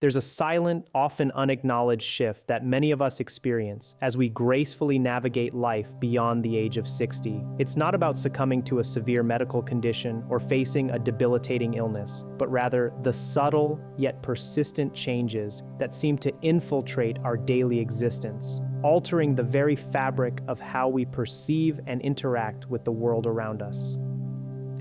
There's a silent, often unacknowledged shift that many of us experience as we gracefully navigate life beyond the age of 60. It's not about succumbing to a severe medical condition or facing a debilitating illness, but rather the subtle yet persistent changes that seem to infiltrate our daily existence, altering the very fabric of how we perceive and interact with the world around us.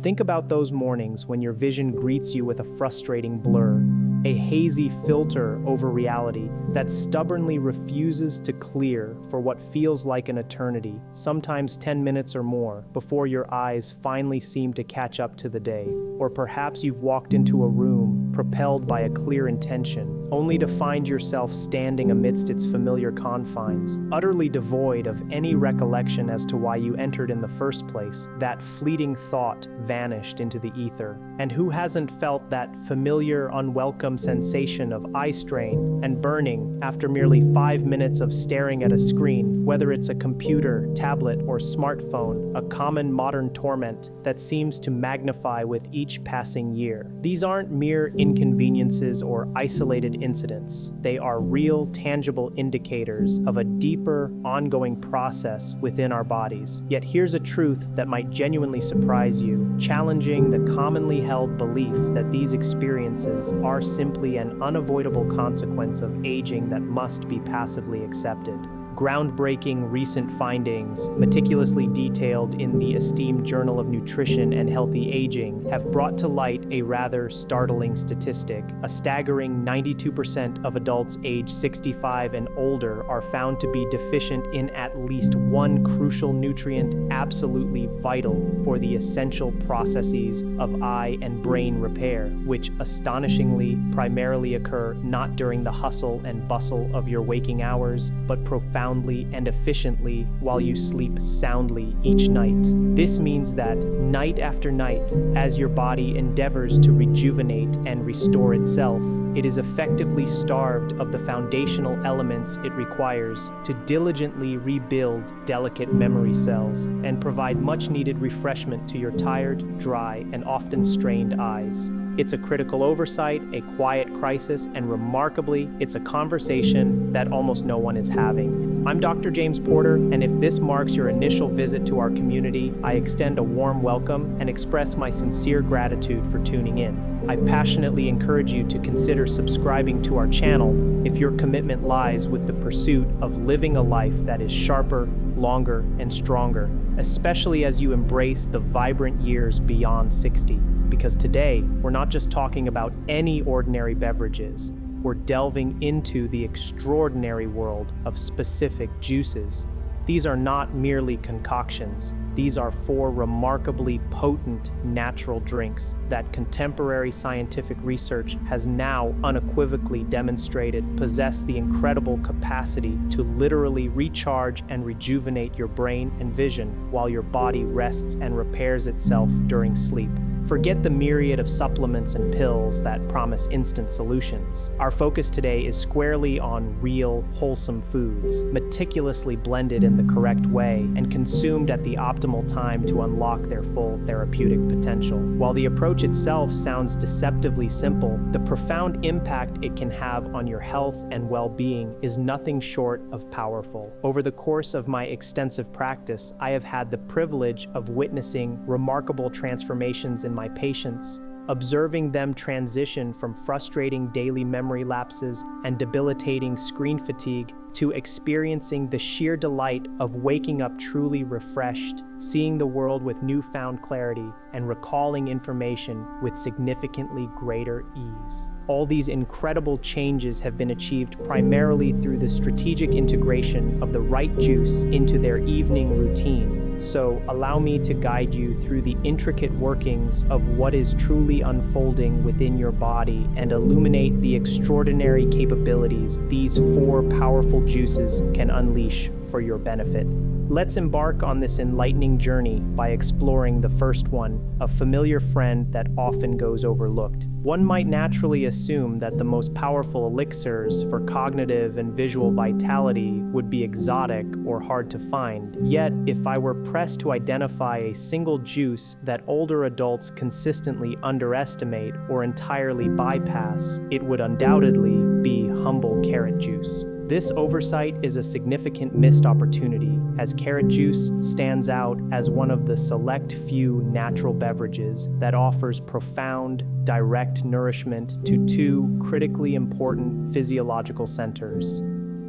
Think about those mornings when your vision greets you with a frustrating blur, a hazy filter over reality that stubbornly refuses to clear for what feels like an eternity, sometimes 10 minutes or more, before your eyes finally seem to catch up to the day. Or perhaps you've walked into a room propelled by a clear intention, only to find yourself standing amidst its familiar confines, utterly devoid of any recollection as to why you entered in the first place. That fleeting thought vanished into the ether. And who hasn't felt that familiar, unwelcome sensation of eye strain and burning after merely 5 minutes of staring at a screen, whether it's a computer, tablet, or smartphone, a common modern torment that seems to magnify with each passing year? These aren't mere inconveniences or isolated incidents. They are real, tangible indicators of a deeper, ongoing process within our bodies. Yet here's a truth that might genuinely surprise you, challenging the commonly held belief that these experiences are simply an unavoidable consequence of aging that must be passively accepted. Groundbreaking recent findings, meticulously detailed in the esteemed Journal of Nutrition and Healthy Aging, have brought to light a rather startling statistic. A staggering 92% of adults aged 65 and older are found to be deficient in at least one crucial nutrient absolutely vital for the essential processes of eye and brain repair, which astonishingly primarily occur not during the hustle and bustle of your waking hours, but profoundly and efficiently while you sleep soundly each night. This means that night after night, as your body endeavors to rejuvenate and restore itself, it is effectively starved of the foundational elements it requires to diligently rebuild delicate memory cells and provide much-needed refreshment to your tired, dry, and often strained eyes. It's a critical oversight, a quiet crisis, and remarkably, it's a conversation that almost no one is having. I'm Dr. James Porter, and if this marks your initial visit to our community, I extend a warm welcome and express my sincere gratitude for tuning in. I passionately encourage you to consider subscribing to our channel if your commitment lies with the pursuit of living a life that is sharper, longer, and stronger, especially as you embrace the vibrant years beyond 60. Because today, we're not just talking about any ordinary beverages, we're delving into the extraordinary world of specific juices. These are not merely concoctions. These are 4 remarkably potent natural drinks that contemporary scientific research has now unequivocally demonstrated possess the incredible capacity to literally recharge and rejuvenate your brain and vision while your body rests and repairs itself during sleep. Forget the myriad of supplements and pills that promise instant solutions. Our focus today is squarely on real, wholesome foods, meticulously blended in the correct way and consumed at the optimal time to unlock their full therapeutic potential. While the approach itself sounds deceptively simple, the profound impact it can have on your health and well-being is nothing short of powerful. Over the course of my extensive practice, I have had the privilege of witnessing remarkable transformations in my patients, observing them transition from frustrating daily memory lapses and debilitating screen fatigue to experiencing the sheer delight of waking up truly refreshed, seeing the world with newfound clarity, and recalling information with significantly greater ease. All these incredible changes have been achieved primarily through the strategic integration of the right juice into their evening routine. So allow me to guide you through the intricate workings of what is truly unfolding within your body and illuminate the extraordinary capabilities these 4 powerful juices can unleash for your benefit. Let's embark on this enlightening journey by exploring the first one, a familiar friend that often goes overlooked. One might naturally assume that the most powerful elixirs for cognitive and visual vitality would be exotic or hard to find. Yet, if I were pressed to identify a single juice that older adults consistently underestimate or entirely bypass, it would undoubtedly be humble carrot juice. This oversight is a significant missed opportunity, as carrot juice stands out as one of the select few natural beverages that offers profound, direct nourishment to two critically important physiological centers: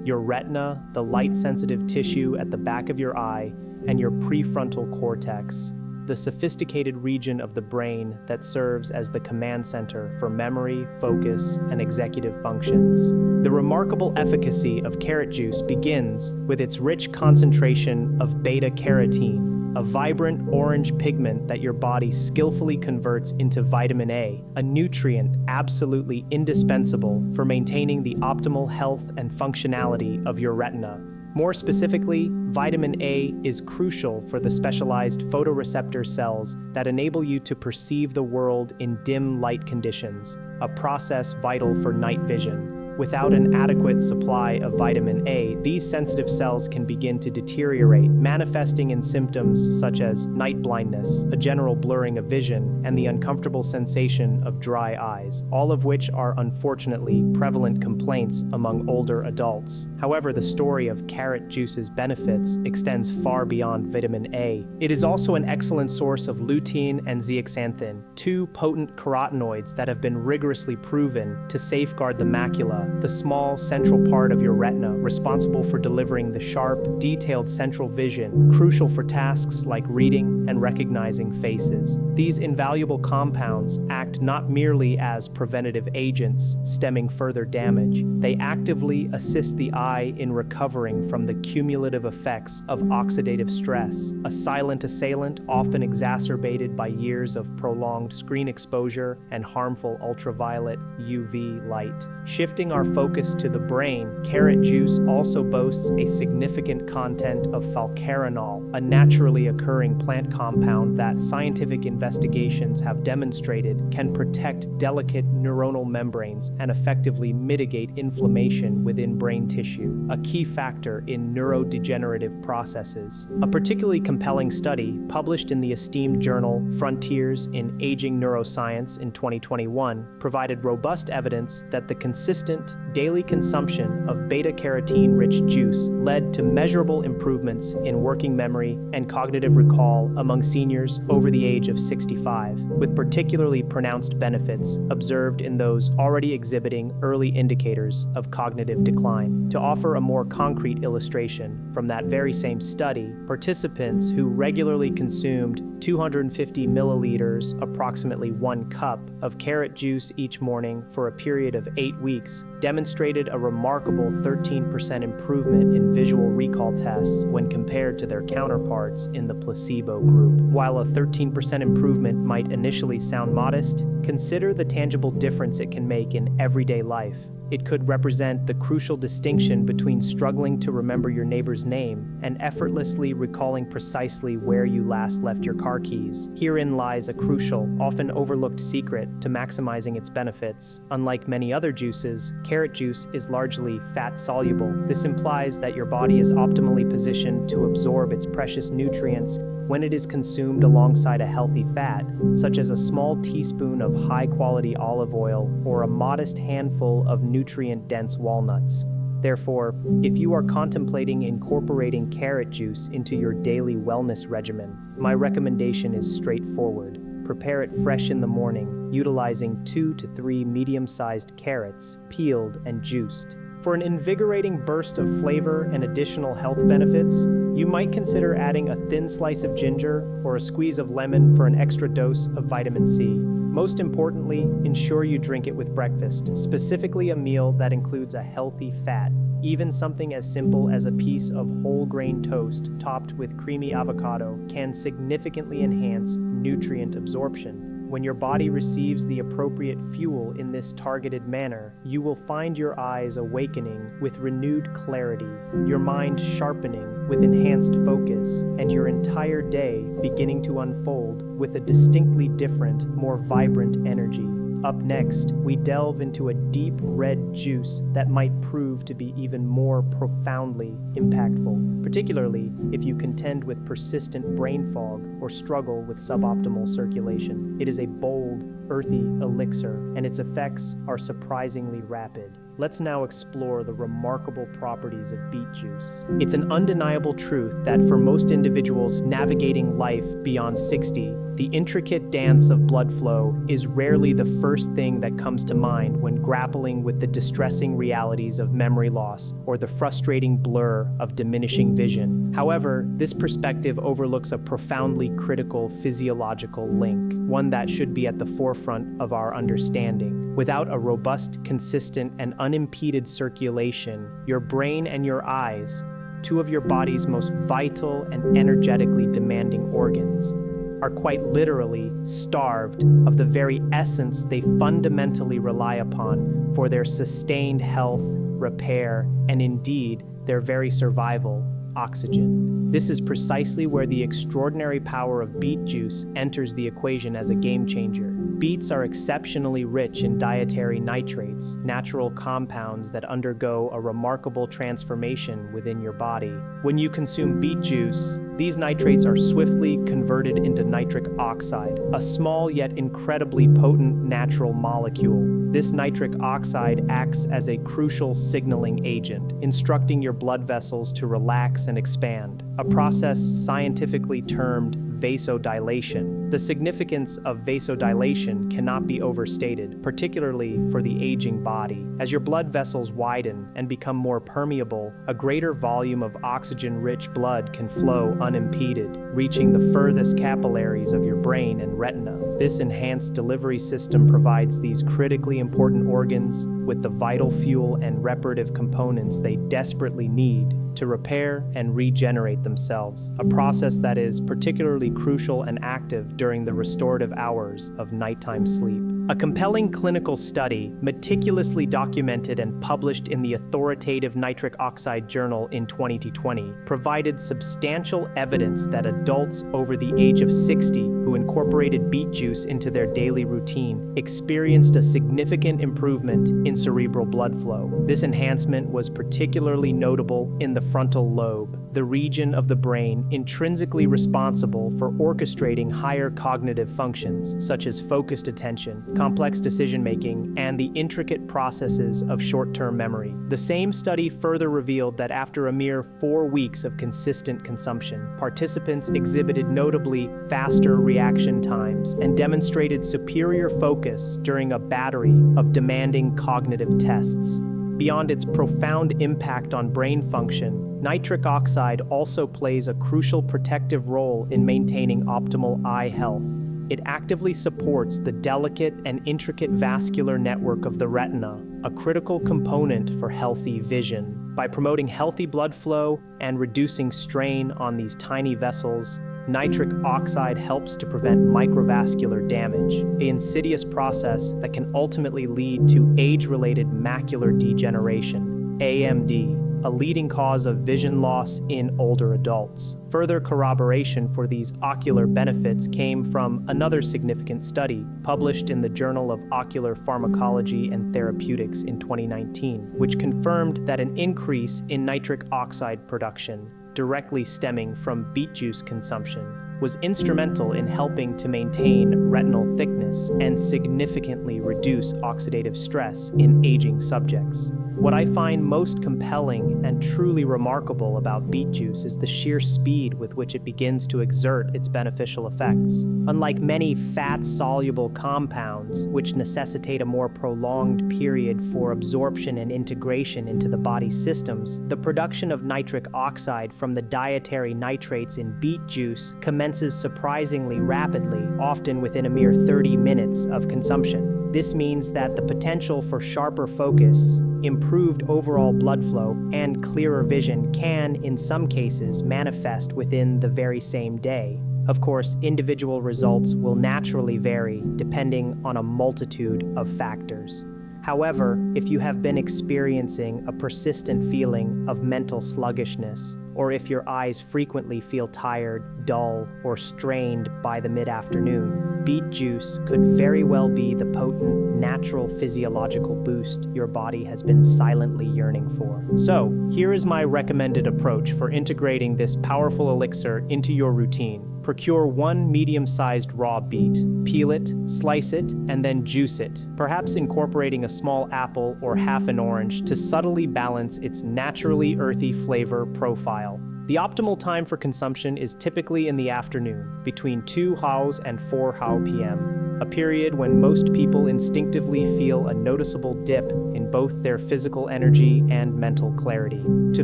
your retina, the light-sensitive tissue at the back of your eye, and your prefrontal cortex, the sophisticated region of the brain that serves as the command center for memory, focus, and executive functions. The remarkable efficacy of carrot juice begins with its rich concentration of beta-carotene, a vibrant orange pigment that your body skillfully converts into vitamin A, a nutrient absolutely indispensable for maintaining the optimal health and functionality of your retina. More specifically, vitamin A is crucial for the specialized photoreceptor cells that enable you to perceive the world in dim light conditions, a process vital for night vision. Without an adequate supply of vitamin A, these sensitive cells can begin to deteriorate, manifesting in symptoms such as night blindness, a general blurring of vision, and the uncomfortable sensation of dry eyes, all of which are unfortunately prevalent complaints among older adults. However, the story of carrot juice's benefits extends far beyond vitamin A. It is also an excellent source of lutein and zeaxanthin, two potent carotenoids that have been rigorously proven to safeguard the macula, the small central part of your retina responsible for delivering the sharp, detailed central vision crucial for tasks like reading and recognizing faces. These invaluable compounds act not merely as preventative agents stemming further damage, they actively assist the eye in recovering from the cumulative effects of oxidative stress, a silent assailant often exacerbated by years of prolonged screen exposure and harmful ultraviolet UV light. Shifting our focus to the brain, carrot juice also boasts a significant content of falcarinol, a naturally occurring plant compound that scientific investigations have demonstrated can protect delicate neuronal membranes and effectively mitigate inflammation within brain tissue, a key factor in neurodegenerative processes. A particularly compelling study, published in the esteemed journal Frontiers in Aging Neuroscience in 2021, provided robust evidence that the consistent daily consumption of beta-carotene-rich juice led to measurable improvements in working memory and cognitive recall among seniors over the age of 65, with particularly pronounced benefits observed in those already exhibiting early indicators of cognitive decline. To offer a more concrete illustration from that very same study, participants who regularly consumed 250 milliliters, approximately 1 cup, of carrot juice each morning for a period of 8 weeks demonstrated a remarkable 13% improvement in visual recall tests when compared to their counterparts in the placebo group. While a 13% improvement might initially sound modest, consider the tangible difference it can make in everyday life. It could represent the crucial distinction between struggling to remember your neighbor's name and effortlessly recalling precisely where you last left your car keys. Herein lies a crucial, often overlooked secret to maximizing its benefits. Unlike many other juices, carrot juice is largely fat-soluble. This implies that your body is optimally positioned to absorb its precious nutrients when it is consumed alongside a healthy fat, such as a small teaspoon of high-quality olive oil or a modest handful of nutrient-dense walnuts. Therefore, if you are contemplating incorporating carrot juice into your daily wellness regimen, my recommendation is straightforward. Prepare it fresh in the morning, utilizing 2 to 3 medium-sized carrots, peeled and juiced. For an invigorating burst of flavor and additional health benefits, you might consider adding a thin slice of ginger or a squeeze of lemon for an extra dose of vitamin C. Most importantly, ensure you drink it with breakfast, specifically a meal that includes a healthy fat. Even something as simple as a piece of whole grain toast topped with creamy avocado can significantly enhance nutrient absorption. When your body receives the appropriate fuel in this targeted manner, you will find your eyes awakening with renewed clarity, your mind sharpening with enhanced focus, and your entire day beginning to unfold with a distinctly different, more vibrant energy. Up next, we delve into a deep red juice that might prove to be even more profoundly impactful, particularly if you contend with persistent brain fog or struggle with suboptimal circulation. It is a bold, earthy elixir, and its effects are surprisingly rapid. Let's now explore the remarkable properties of beet juice. It's an undeniable truth that for most individuals navigating life beyond 60, the intricate dance of blood flow is rarely the first thing that comes to mind when grappling with the distressing realities of memory loss or the frustrating blur of diminishing vision. However, this perspective overlooks a profoundly critical physiological link, one that should be at the forefront of our understanding. Without a robust, consistent, and unimpeded circulation, your brain and your eyes, two of your body's most vital and energetically demanding organs, are quite literally starved of the very essence they fundamentally rely upon for their sustained health, repair, and indeed, their very survival: oxygen. This is precisely where the extraordinary power of beet juice enters the equation as a game changer. Beets are exceptionally rich in dietary nitrates, natural compounds that undergo a remarkable transformation within your body. When you consume beet juice, these nitrates are swiftly converted into nitric oxide, a small yet incredibly potent natural molecule. This nitric oxide acts as a crucial signaling agent, instructing your blood vessels to relax and expand, a process scientifically termed vasodilation. The significance of vasodilation cannot be overstated, particularly for the aging body. As your blood vessels widen and become more permeable, a greater volume of oxygen-rich blood can flow unimpeded, reaching the furthest capillaries of your brain and retina. This enhanced delivery system provides these critically important organs with the vital fuel and reparative components they desperately need to repair and regenerate themselves, a process that is particularly crucial and active during the restorative hours of nighttime sleep. A compelling clinical study, meticulously documented and published in the authoritative Nitric Oxide Journal in 2020, provided substantial evidence that adults over the age of 60 who incorporated beet juice into their daily routine experienced a significant improvement in cerebral blood flow. This enhancement was particularly notable in the frontal lobe, the region of the brain intrinsically responsible for orchestrating higher cognitive functions such as focused attention, complex decision-making, and the intricate processes of short-term memory. The same study further revealed that after a mere 4 weeks of consistent consumption, participants exhibited notably faster reaction times and demonstrated superior focus during a battery of demanding cognitive tests. Beyond its profound impact on brain function, nitric oxide also plays a crucial protective role in maintaining optimal eye health. It actively supports the delicate and intricate vascular network of the retina, a critical component for healthy vision. By promoting healthy blood flow and reducing strain on these tiny vessels, nitric oxide helps to prevent microvascular damage, an insidious process that can ultimately lead to age-related macular degeneration, AMD, a leading cause of vision loss in older adults. Further corroboration for these ocular benefits came from another significant study published in the Journal of Ocular Pharmacology and Therapeutics in 2019, which confirmed that an increase in nitric oxide production, directly stemming from beet juice consumption, was instrumental in helping to maintain retinal thickness and significantly reduce oxidative stress in aging subjects. What I find most compelling and truly remarkable about beet juice is the sheer speed with which it begins to exert its beneficial effects. Unlike many fat-soluble compounds, which necessitate a more prolonged period for absorption and integration into the body's systems, the production of nitric oxide from the dietary nitrates in beet juice commences surprisingly rapidly, often within a mere 30 minutes of consumption. This means that the potential for sharper focus, improved overall blood flow, and clearer vision can, in some cases, manifest within the very same day. Of course, individual results will naturally vary depending on a multitude of factors. However, if you have been experiencing a persistent feeling of mental sluggishness, or if your eyes frequently feel tired, dull, or strained by the mid-afternoon, beet juice could very well be the potent, natural physiological boost your body has been silently yearning for. So, here is my recommended approach for integrating this powerful elixir into your routine. Procure one medium-sized raw beet, peel it, slice it, and then juice it, perhaps incorporating a small apple or half an orange to subtly balance its naturally earthy flavor profile. The optimal time for consumption is typically in the afternoon, between 2 hours and 4 p.m., a period when most people instinctively feel a noticeable dip in both their physical energy and mental clarity. To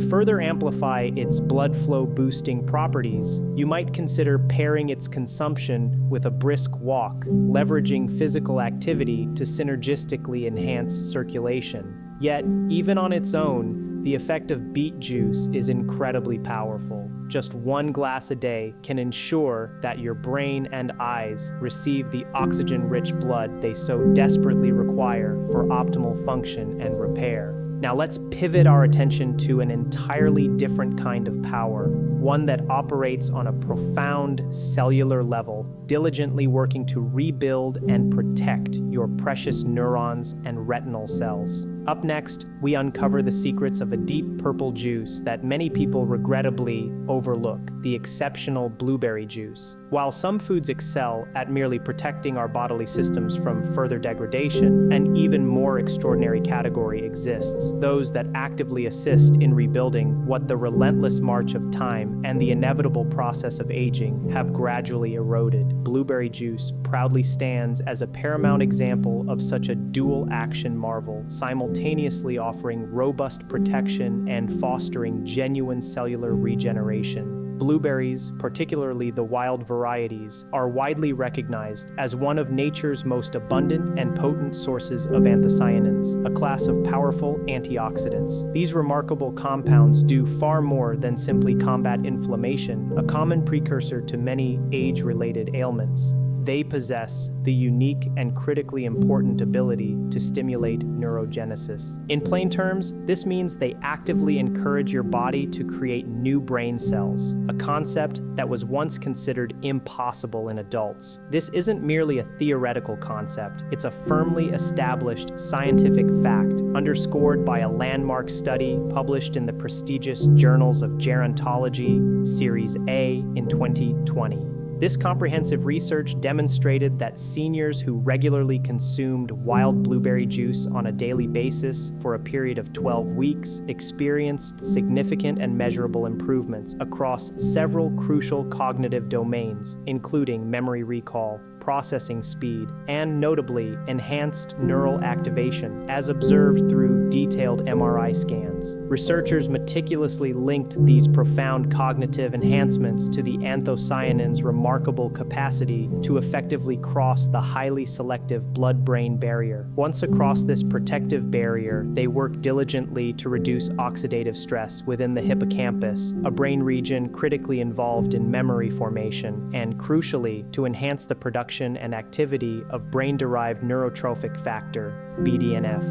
further amplify its blood flow boosting properties, you might consider pairing its consumption with a brisk walk, leveraging physical activity to synergistically enhance circulation. Yet, even on its own, the effect of beet juice is incredibly powerful. Just 1 glass a day can ensure that your brain and eyes receive the oxygen-rich blood they so desperately require for optimal function and repair. Now let's pivot our attention to an entirely different kind of power, one that operates on a profound cellular level, diligently working to rebuild and protect your precious neurons and retinal cells. Up next, we uncover the secrets of a deep purple juice that many people regrettably overlook, the exceptional blueberry juice. While some foods excel at merely protecting our bodily systems from further degradation, an even more extraordinary category exists, those that actively assist in rebuilding what the relentless march of time and the inevitable process of aging have gradually eroded. Blueberry juice proudly stands as a paramount example of such a dual-action marvel, simultaneously offering robust protection and fostering genuine cellular regeneration. Blueberries, particularly the wild varieties, are widely recognized as one of nature's most abundant and potent sources of anthocyanins, a class of powerful antioxidants. These remarkable compounds do far more than simply combat inflammation, a common precursor to many age-related ailments. They possess the unique and critically important ability to stimulate neurogenesis. In plain terms, this means they actively encourage your body to create new brain cells, a concept that was once considered impossible in adults. This isn't merely a theoretical concept, it's a firmly established scientific fact, underscored by a landmark study published in the prestigious Journals of Gerontology, Series A in 2020. This comprehensive research demonstrated that seniors who regularly consumed wild blueberry juice on a daily basis for a period of 12 weeks experienced significant and measurable improvements across several crucial cognitive domains, including memory recall, processing speed, and notably enhanced neural activation, as observed through detailed MRI scans. Researchers meticulously linked these profound cognitive enhancements to the anthocyanins' remarkable capacity to effectively cross the highly selective blood-brain barrier. Once across this protective barrier, they work diligently to reduce oxidative stress within the hippocampus, a brain region critically involved in memory formation, and crucially, to enhance the production and activity of brain-derived neurotrophic factor, BDNF.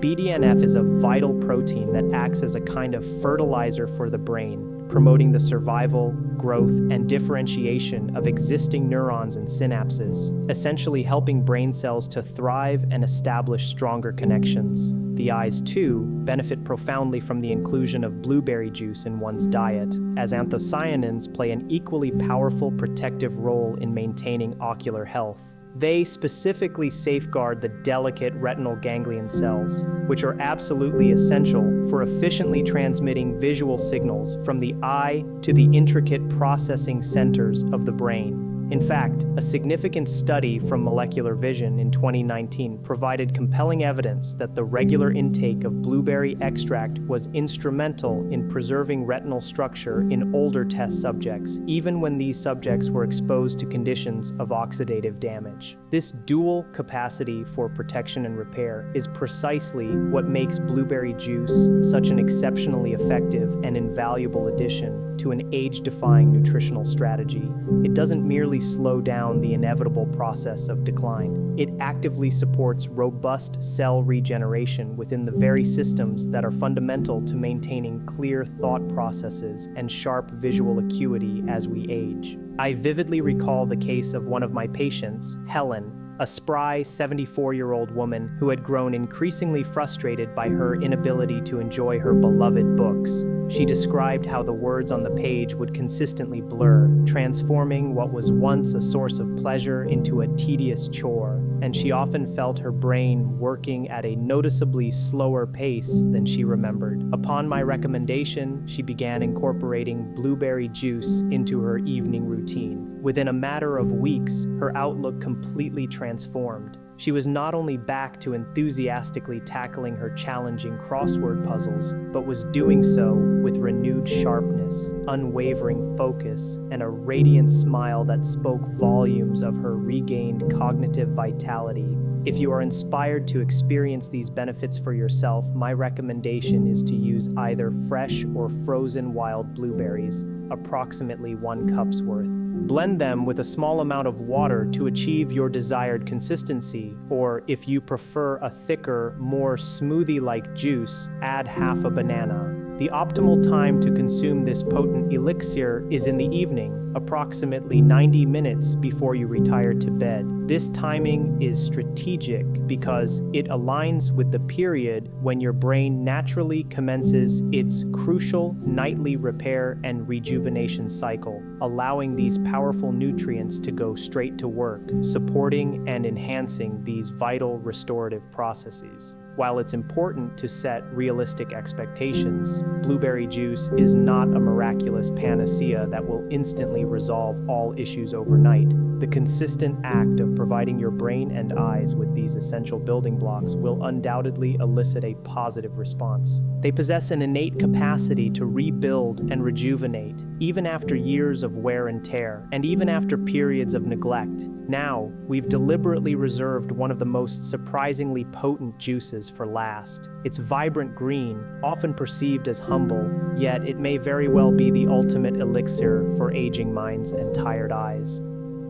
BDNF is a vital protein that acts as a kind of fertilizer for the brain, promoting the survival, growth, and differentiation of existing neurons and synapses, essentially helping brain cells to thrive and establish stronger connections. The eyes, too, benefit profoundly from the inclusion of blueberry juice in one's diet, as anthocyanins play an equally powerful protective role in maintaining ocular health. They specifically safeguard the delicate retinal ganglion cells, which are absolutely essential for efficiently transmitting visual signals from the eye to the intricate processing centers of the brain. In fact, a significant study from Molecular Vision in 2019 provided compelling evidence that the regular intake of blueberry extract was instrumental in preserving retinal structure in older test subjects, even when these subjects were exposed to conditions of oxidative damage. This dual capacity for protection and repair is precisely what makes blueberry juice such an exceptionally effective and invaluable addition to an age-defying nutritional strategy. It doesn't merely slow down the inevitable process of decline. It actively supports robust cell regeneration within the very systems that are fundamental to maintaining clear thought processes and sharp visual acuity as we age. I vividly recall the case of one of my patients, Helen, a spry 74-year-old woman who had grown increasingly frustrated by her inability to enjoy her beloved books. She described how the words on the page would consistently blur, transforming what was once a source of pleasure into a tedious chore, and she often felt her brain working at a noticeably slower pace than she remembered. Upon my recommendation, she began incorporating blueberry juice into her evening routine. Within a matter of weeks, her outlook completely transformed. She was not only back to enthusiastically tackling her challenging crossword puzzles, but was doing so with renewed sharpness, unwavering focus, and a radiant smile that spoke volumes of her regained cognitive vitality. If you are inspired to experience these benefits for yourself, my recommendation is to use either fresh or frozen wild blueberries, approximately 1 cup's worth. Blend them with a small amount of water to achieve your desired consistency, or if you prefer a thicker, more smoothie-like juice, add half a banana. The optimal time to consume this potent elixir is in the evening, approximately 90 minutes before you retire to bed. This timing is strategic because it aligns with the period when your brain naturally commences its crucial nightly repair and rejuvenation cycle, allowing these powerful nutrients to go straight to work, supporting and enhancing these vital restorative processes. While it's important to set realistic expectations, blueberry juice is not a miraculous panacea that will instantly resolve all issues overnight. The consistent act of providing your brain and eyes with these essential building blocks will undoubtedly elicit a positive response. They possess an innate capacity to rebuild and rejuvenate, even after years of wear and tear, and even after periods of neglect. Now, we've deliberately reserved one of the most surprisingly potent juices for last. It's vibrant green, often perceived as humble, yet it may very well be the ultimate elixir for aging minds and tired eyes.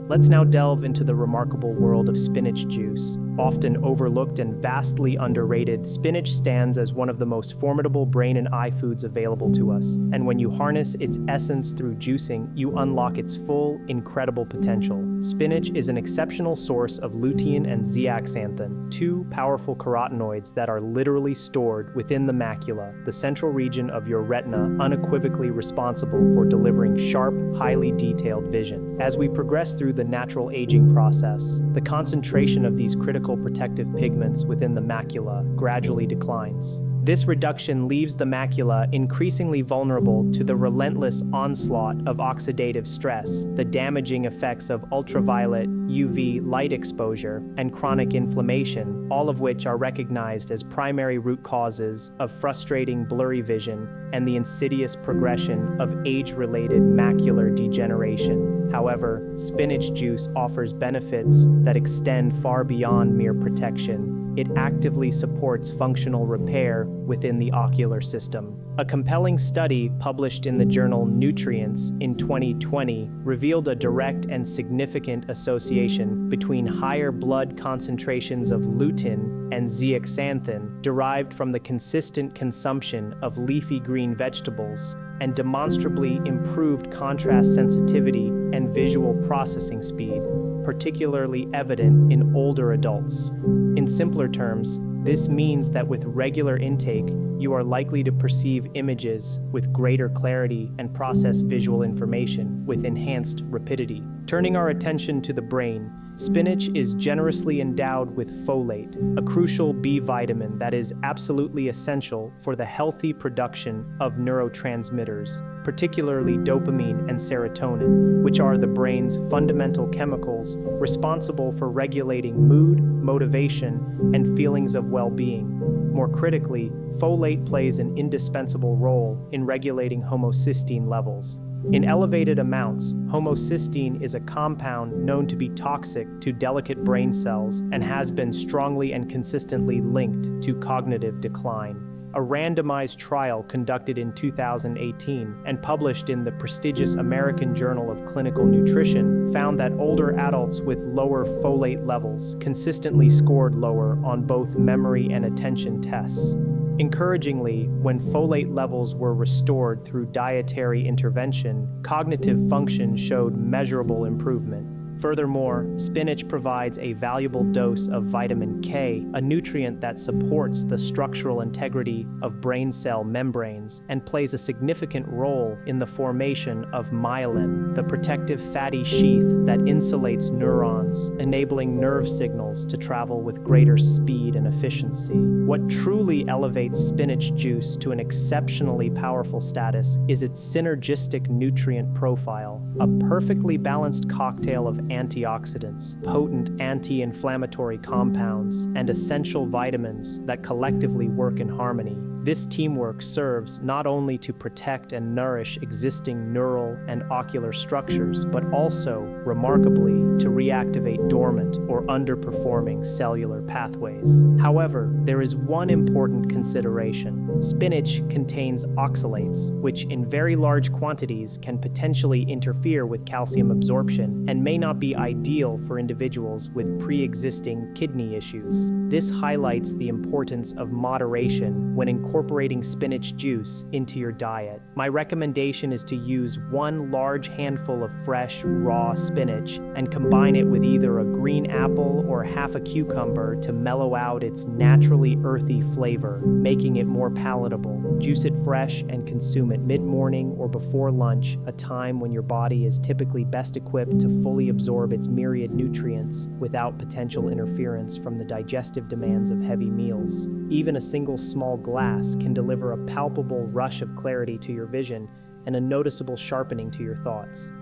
Let's now delve into the remarkable world of spinach juice. Often overlooked and vastly underrated, spinach stands as one of the most formidable brain and eye foods available to us. And when you harness its essence through juicing, you unlock its full, incredible potential. Spinach is an exceptional source of lutein and zeaxanthin, 2 powerful carotenoids that are literally stored within the macula, the central region of your retina, unequivocally responsible for delivering sharp, highly detailed vision. As we progress through the natural aging process, the concentration of these critical protective pigments within the macula gradually declines. This reduction leaves the macula increasingly vulnerable to the relentless onslaught of oxidative stress, the damaging effects of ultraviolet UV light exposure, and chronic inflammation, all of which are recognized as primary root causes of frustrating blurry vision and the insidious progression of age-related macular degeneration. However, spinach juice offers benefits that extend far beyond mere protection. It actively supports functional repair within the ocular system. A compelling study published in the journal Nutrients in 2020 revealed a direct and significant association between higher blood concentrations of lutein and zeaxanthin derived from the consistent consumption of leafy green vegetables and demonstrably improved contrast sensitivity and visual processing speed, particularly evident in older adults. In simpler terms, this means that with regular intake, you are likely to perceive images with greater clarity and process visual information with enhanced rapidity. Turning our attention to the brain, spinach is generously endowed with folate, a crucial B vitamin that is absolutely essential for the healthy production of neurotransmitters, particularly dopamine and serotonin, which are the brain's fundamental chemicals responsible for regulating mood, motivation, and feelings of well-being. More critically, folate plays an indispensable role in regulating homocysteine levels. In elevated amounts, homocysteine is a compound known to be toxic to delicate brain cells and has been strongly and consistently linked to cognitive decline. A randomized trial conducted in 2018 and published in the prestigious American Journal of Clinical Nutrition found that older adults with lower folate levels consistently scored lower on both memory and attention tests. Encouragingly, when folate levels were restored through dietary intervention, cognitive function showed measurable improvement. Furthermore, spinach provides a valuable dose of vitamin K, a nutrient that supports the structural integrity of brain cell membranes and plays a significant role in the formation of myelin, the protective fatty sheath that insulates neurons, enabling nerve signals to travel with greater speed and efficiency. What truly elevates spinach juice to an exceptionally powerful status is its synergistic nutrient profile, a perfectly balanced cocktail of antioxidants, potent anti-inflammatory compounds, and essential vitamins that collectively work in harmony. This teamwork serves not only to protect and nourish existing neural and ocular structures, but also, remarkably, to reactivate dormant or underperforming cellular pathways. However, there is one important consideration. Spinach contains oxalates, which in very large quantities can potentially interfere with calcium absorption and may not be ideal for individuals with pre-existing kidney issues. This highlights the importance of moderation when incorporating spinach juice into your diet. My recommendation is to use 1 large handful of fresh, raw spinach and combine it with either a green apple or half a cucumber to mellow out its naturally earthy flavor, making it more palatable. Juice it fresh and consume it mid-morning or before lunch, a time when your body is typically best equipped to fully absorb its myriad nutrients without potential interference from the digestive demands of heavy meals. Even a single small glass can deliver a palpable rush of clarity to your vision and a noticeable sharpening to your thoughts.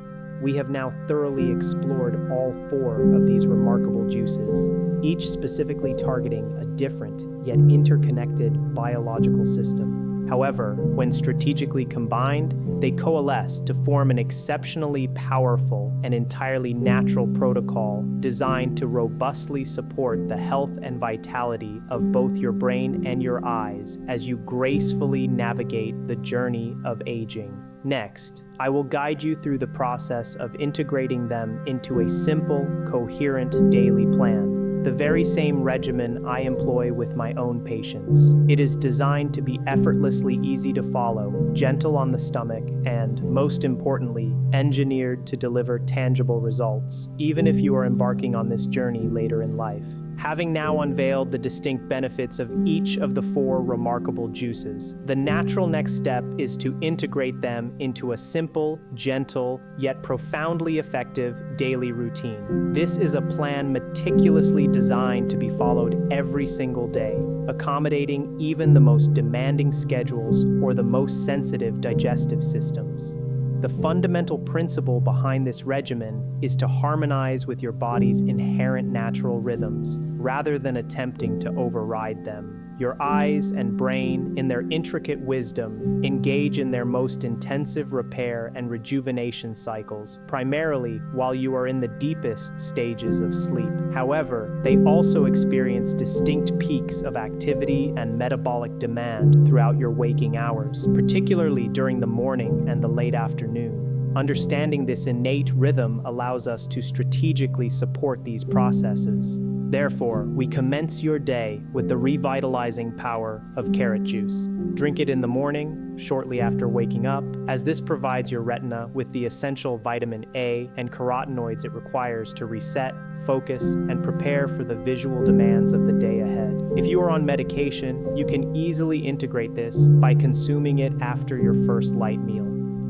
We have now thoroughly explored all 4 of these remarkable juices, each specifically targeting a different yet interconnected biological system. However, when strategically combined, they coalesce to form an exceptionally powerful and entirely natural protocol designed to robustly support the health and vitality of both your brain and your eyes as you gracefully navigate the journey of aging. Next, I will guide you through the process of integrating them into a simple, coherent daily plan. The very same regimen I employ with my own patients. It is designed to be effortlessly easy to follow, gentle on the stomach, and, most importantly, engineered to deliver tangible results, even if you are embarking on this journey later in life. Having now unveiled the distinct benefits of each of the 4 remarkable juices, the natural next step is to integrate them into a simple, gentle, yet profoundly effective daily routine. This is a plan meticulously designed to be followed every single day, accommodating even the most demanding schedules or the most sensitive digestive systems. The fundamental principle behind this regimen is to harmonize with your body's inherent natural rhythms, rather than attempting to override them. Your eyes and brain, in their intricate wisdom, engage in their most intensive repair and rejuvenation cycles, primarily while you are in the deepest stages of sleep. However, they also experience distinct peaks of activity and metabolic demand throughout your waking hours, particularly during the morning and the late afternoon. Understanding this innate rhythm allows us to strategically support these processes. Therefore, we commence your day with the revitalizing power of carrot juice. Drink it in the morning, shortly after waking up, as this provides your retina with the essential vitamin A and carotenoids it requires to reset, focus, and prepare for the visual demands of the day ahead. If you are on medication, you can easily integrate this by consuming it after your first light meal.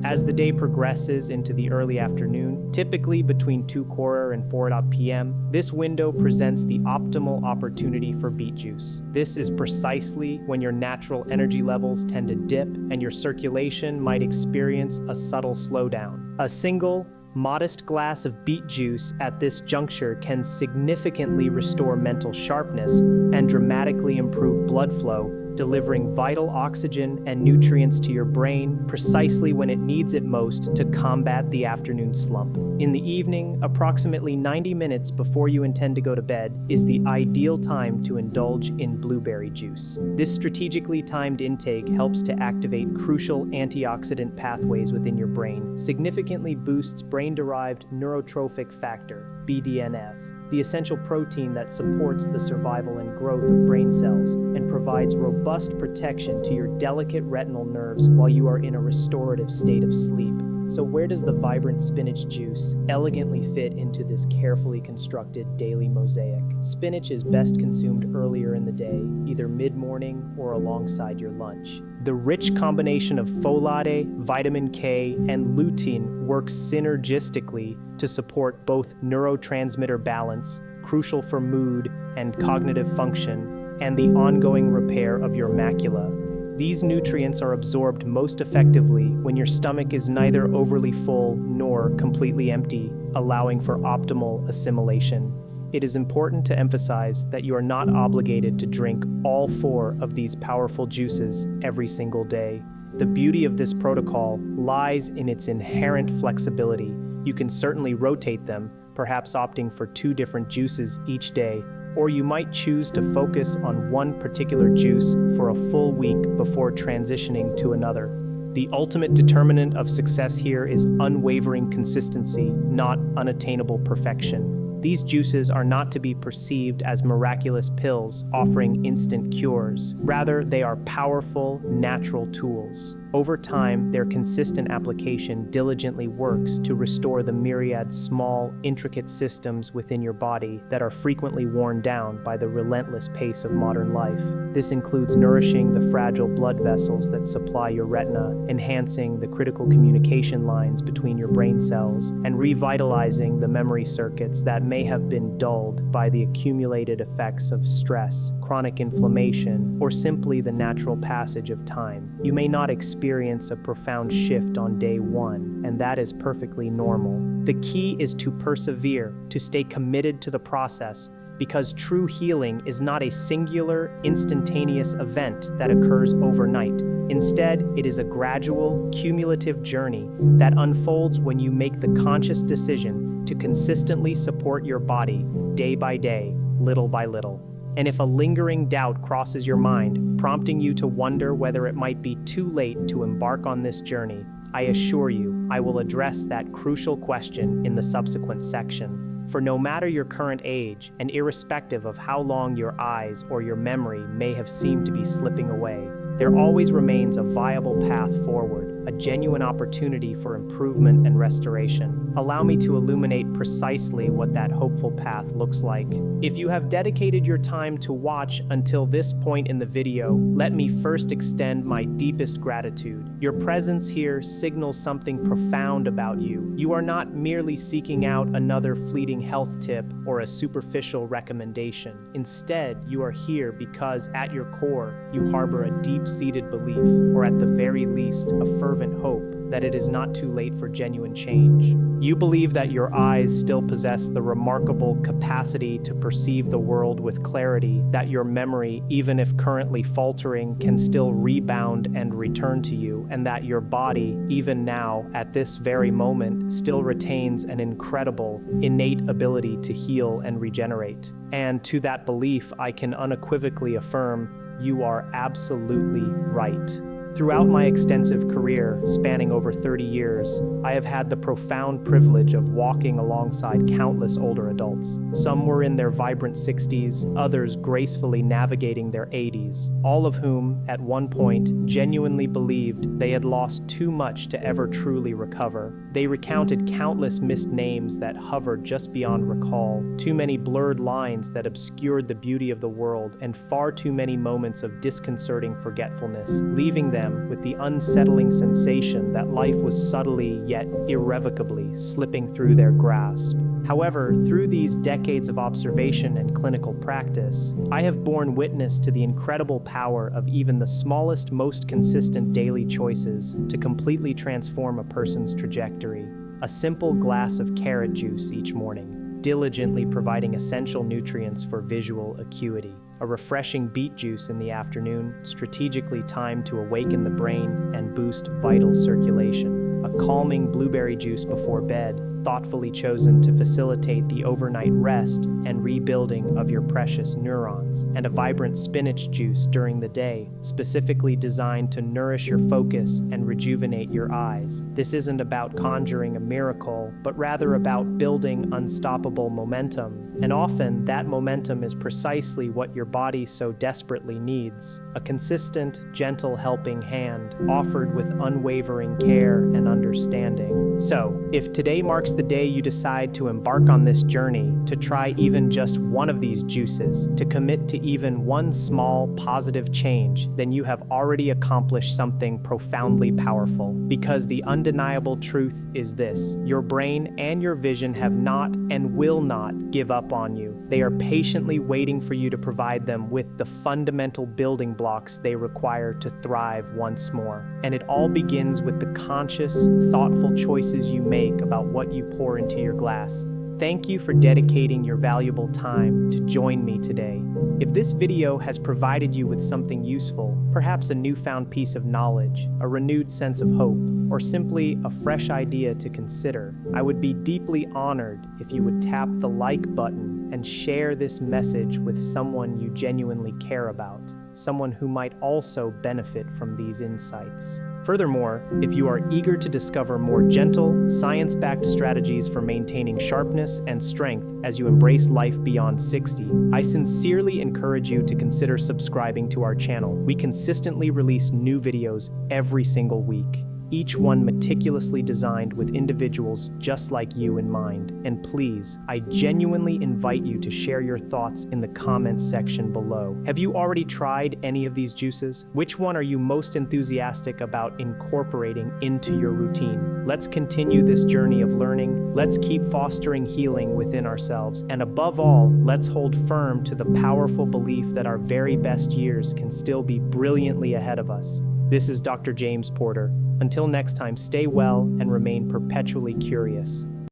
As the day progresses into the early afternoon, typically between 2:15 and 4 p.m., this window presents the optimal opportunity for beet juice. This is precisely when your natural energy levels tend to dip and your circulation might experience a subtle slowdown. A single, modest glass of beet juice at this juncture can significantly restore mental sharpness and dramatically improve blood flow, delivering vital oxygen and nutrients to your brain precisely when it needs it most to combat the afternoon slump. In the evening, approximately 90 minutes before you intend to go to bed, is the ideal time to indulge in blueberry juice. This strategically timed intake helps to activate crucial antioxidant pathways within your brain, significantly boosts brain-derived neurotrophic factor, BDNF, the essential protein that supports the survival and growth of brain cells, and provides robust protection to your delicate retinal nerves while you are in a restorative state of sleep. So where does the vibrant spinach juice elegantly fit into this carefully constructed daily mosaic? Spinach is best consumed earlier in the day, either mid-morning or alongside your lunch. The rich combination of folate, vitamin K, and lutein works synergistically to support both neurotransmitter balance, crucial for mood and cognitive function, and the ongoing repair of your macula. These nutrients are absorbed most effectively when your stomach is neither overly full nor completely empty, allowing for optimal assimilation. It is important to emphasize that you are not obligated to drink all 4 of these powerful juices every single day. The beauty of this protocol lies in its inherent flexibility. You can certainly rotate them, perhaps opting for 2 different juices each day, or you might choose to focus on one particular juice for a full week before transitioning to another. The ultimate determinant of success here is unwavering consistency, not unattainable perfection. These juices are not to be perceived as miraculous pills offering instant cures. Rather, they are powerful, natural tools. Over time, their consistent application diligently works to restore the myriad small, intricate systems within your body that are frequently worn down by the relentless pace of modern life. This includes nourishing the fragile blood vessels that supply your retina, enhancing the critical communication lines between your brain cells, and revitalizing the memory circuits that may have been dulled by the accumulated effects of stress, chronic inflammation, or simply the natural passage of time. You may not experience a profound shift on day 1, and that is perfectly normal. The key is to persevere, to stay committed to the process, because true healing is not a singular, instantaneous event that occurs overnight. Instead, it is a gradual, cumulative journey that unfolds when you make the conscious decision to consistently support your body day by day, little by little. And if a lingering doubt crosses your mind, prompting you to wonder whether it might be too late to embark on this journey, I assure you, I will address that crucial question in the subsequent section. For no matter your current age, and irrespective of how long your eyes or your memory may have seemed to be slipping away, there always remains a viable path forward, a genuine opportunity for improvement and restoration. Allow me to illuminate precisely what that hopeful path looks like. If you have dedicated your time to watch until this point in the video, let me first extend my deepest gratitude. Your presence here signals something profound about you. You are not merely seeking out another fleeting health tip or a superficial recommendation. Instead, you are here because at your core, you harbor a deep-seated belief, or at the very least, a fervent hope that it is not too late for genuine change. You believe that your eyes still possess the remarkable capacity to perceive the world with clarity, that your memory, even if currently faltering, can still rebound and return to you, and that your body, even now, at this very moment, still retains an incredible, innate ability to heal and regenerate. And to that belief, I can unequivocally affirm, you are absolutely right. Throughout my extensive career, spanning over 30 years, I have had the profound privilege of walking alongside countless older adults. Some were in their vibrant 60s, others gracefully navigating their 80s, all of whom, at one point, genuinely believed they had lost too much to ever truly recover. They recounted countless missed names that hovered just beyond recall, too many blurred lines that obscured the beauty of the world, and far too many moments of disconcerting forgetfulness, leaving them with the unsettling sensation that life was subtly yet irrevocably slipping through their grasp. However, through these decades of observation and clinical practice, I have borne witness to the incredible power of even the smallest, most consistent daily choices to completely transform a person's trajectory. A simple glass of carrot juice each morning, diligently providing essential nutrients for visual acuity. A refreshing beet juice in the afternoon, strategically timed to awaken the brain and boost vital circulation. A calming blueberry juice before bed, thoughtfully chosen to facilitate the overnight rest and rebuilding of your precious neurons. And a vibrant spinach juice during the day, specifically designed to nourish your focus and rejuvenate your eyes. This isn't about conjuring a miracle, but rather about building unstoppable momentum. And often, that momentum is precisely what your body so desperately needs. A consistent, gentle helping hand, offered with unwavering care and understanding. So, if today marks the day you decide to embark on this journey, to try even just one of these juices, to commit to even one small, positive change, then you have already accomplished something profoundly powerful. Because the undeniable truth is this: your brain and your vision have not and will not give up on you. They are patiently waiting for you to provide them with the fundamental building blocks they require to thrive once more. And it all begins with the conscious, thoughtful choices you make about what you pour into your glass. Thank you for dedicating your valuable time to join me today. If this video has provided you with something useful, perhaps a newfound piece of knowledge, a renewed sense of hope, or simply a fresh idea to consider, I would be deeply honored if you would tap the like button and share this message with someone you genuinely care about, someone who might also benefit from these insights. Furthermore, if you are eager to discover more gentle, science-backed strategies for maintaining sharpness and strength as you embrace life beyond 60, I sincerely encourage you to consider subscribing to our channel. We consistently release new videos every single week, each one meticulously designed with individuals just like you in mind. And please, I genuinely invite you to share your thoughts in the comments section below. Have you already tried any of these juices? Which one are you most enthusiastic about incorporating into your routine? Let's continue this journey of learning. Let's keep fostering healing within ourselves. And above all, let's hold firm to the powerful belief that our very best years can still be brilliantly ahead of us. This is Dr. James Porter. Until next time, stay well and remain perpetually curious.